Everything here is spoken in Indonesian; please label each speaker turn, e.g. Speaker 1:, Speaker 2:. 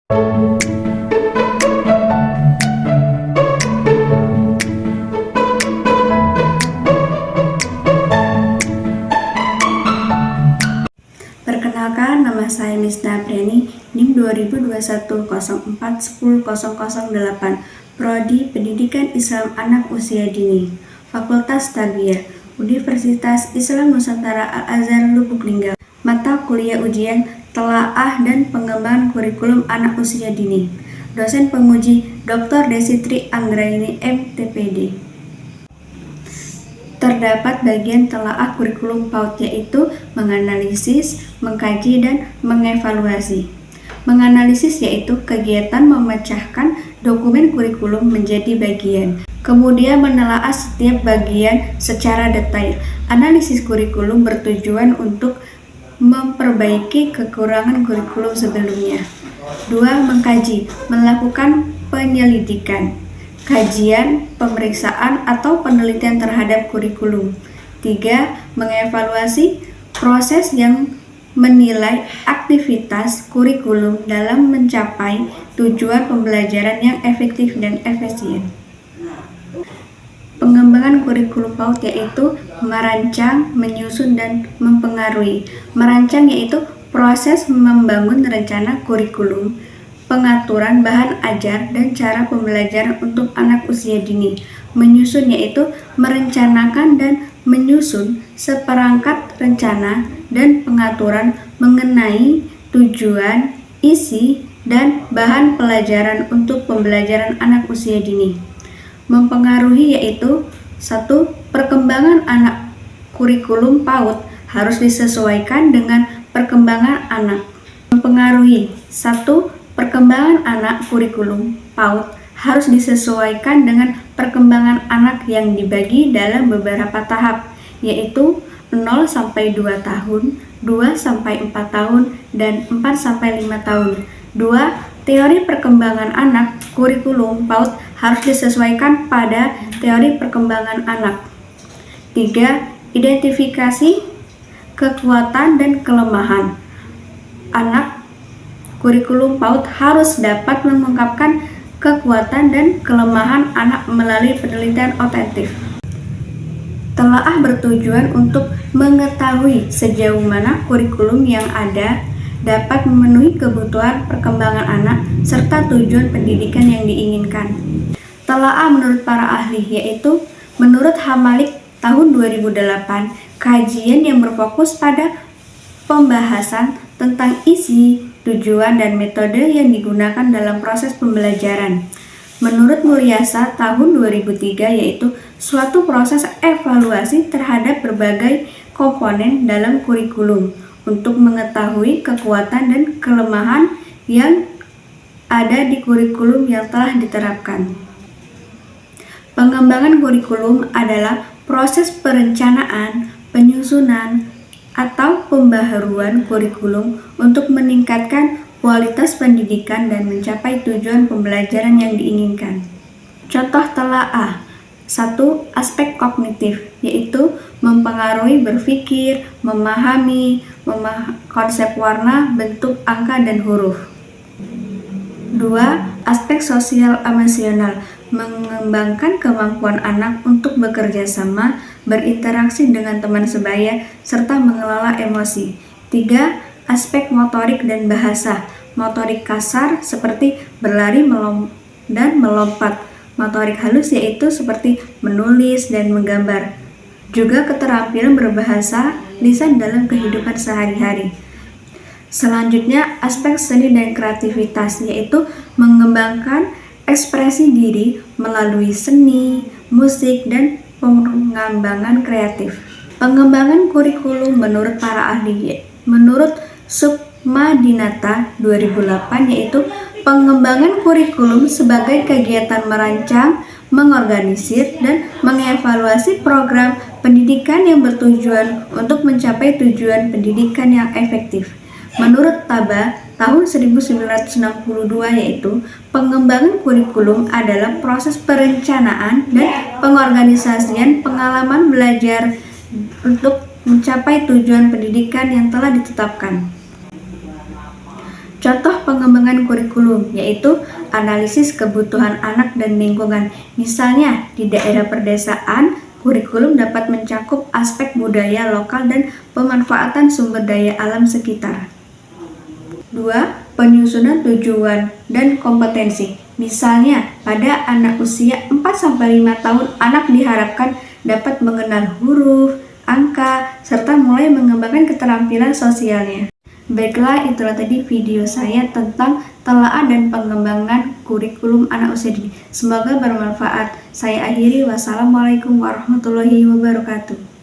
Speaker 1: Perkenalkan, nama saya Misda Apriani, NIM 2021-04-10-008, Prodi Pendidikan Islam Anak Usia Dini, Fakultas Tarbiyah, Universitas Islam Nusantara Al-Azhar Lubuk Linggau. Mata kuliah ujian, telaah dan pengembangan kurikulum anak usia dini. Dosen penguji Dr. Desitri Anggraini MTPD. Terdapat bagian telaah kurikulum PAUD, yaitu menganalisis, mengkaji, dan mengevaluasi. Menganalisis yaitu kegiatan memecahkan dokumen kurikulum menjadi bagian, kemudian menelaah setiap bagian secara detail. Analisis kurikulum bertujuan untuk memperbaiki kekurangan kurikulum sebelumnya. 2. Mengkaji, melakukan penyelidikan, kajian, pemeriksaan, atau penelitian terhadap kurikulum. 3. Mengevaluasi, proses yang menilai aktivitas kurikulum dalam mencapai tujuan pembelajaran yang efektif dan efisien. Pengembangan kurikulum PAUD yaitu merancang, menyusun, dan mempengaruhi. Merancang yaitu proses membangun rencana kurikulum, pengaturan bahan ajar dan cara pembelajaran untuk anak usia dini. Menyusun yaitu merencanakan dan menyusun seperangkat rencana dan pengaturan mengenai tujuan, isi, dan bahan pelajaran untuk pembelajaran anak usia dini. Mempengaruhi yaitu 1. Perkembangan anak. Kurikulum PAUD harus disesuaikan dengan perkembangan anak. Mempengaruhi 1. Perkembangan anak. Kurikulum PAUD harus disesuaikan dengan perkembangan anak yang dibagi dalam beberapa tahap, yaitu 0-2 tahun, 2-4 tahun, dan 4-5 tahun. 2. Teori perkembangan anak. Kurikulum PAUD harus disesuaikan pada teori perkembangan anak. 3. Identifikasi kekuatan dan kelemahan anak. Kurikulum PAUD harus dapat mengungkapkan kekuatan dan kelemahan anak melalui penelitian otentik. Telaah bertujuan untuk mengetahui sejauh mana kurikulum yang ada dapat memenuhi kebutuhan perkembangan anak serta tujuan pendidikan yang diinginkan. Telaah menurut para ahli yaitu menurut Hamalik tahun 2008, kajian yang berfokus pada pembahasan tentang isi, tujuan, dan metode yang digunakan dalam proses pembelajaran. Menurut Mulyasa tahun 2003 yaitu suatu proses evaluasi terhadap berbagai komponen dalam kurikulum untuk mengetahui kekuatan dan kelemahan yang ada di kurikulum yang telah diterapkan. Pengembangan kurikulum adalah proses perencanaan, penyusunan, atau pembaharuan kurikulum untuk meningkatkan kualitas pendidikan dan mencapai tujuan pembelajaran yang diinginkan. Contoh telaah. 1. Aspek kognitif, yaitu mempengaruhi berpikir, memahami konsep warna, bentuk, angka, dan huruf. 2. Aspek sosial emosional, mengembangkan kemampuan anak untuk bekerja sama, berinteraksi dengan teman sebaya, serta mengelola emosi. 3. Aspek motorik dan bahasa, motorik kasar seperti berlari dan melompat, motorik halus yaitu seperti menulis dan menggambar, juga keterampilan berbahasa lisan dalam kehidupan sehari-hari. Selanjutnya, aspek seni dan kreativitas yaitu mengembangkan ekspresi diri melalui seni, musik, dan pengembangan kreatif. Pengembangan kurikulum menurut para ahli, menurut Sukmadinata 2008 yaitu pengembangan kurikulum sebagai kegiatan merancang, mengorganisir, dan mengevaluasi program pendidikan yang bertujuan untuk mencapai tujuan pendidikan yang efektif. Menurut Taba tahun 1962 yaitu pengembangan kurikulum adalah proses perencanaan dan pengorganisasian pengalaman belajar untuk mencapai tujuan pendidikan yang telah ditetapkan. Contoh pengembangan kurikulum yaitu analisis kebutuhan anak dan lingkungan. Misalnya, di daerah pedesaan, kurikulum dapat mencakup aspek budaya lokal dan pemanfaatan sumber daya alam sekitar. 2. Penyusunan tujuan dan kompetensi. Misalnya, pada anak usia 4-5 tahun, anak diharapkan dapat mengenal huruf, angka, serta mulai mengembangkan keterampilan sosialnya. Baiklah, itulah tadi video saya tentang telaah dan pengembangan kurikulum anak usia dini. Semoga bermanfaat. Saya akhiri, wassalamualaikum warahmatullahi wabarakatuh.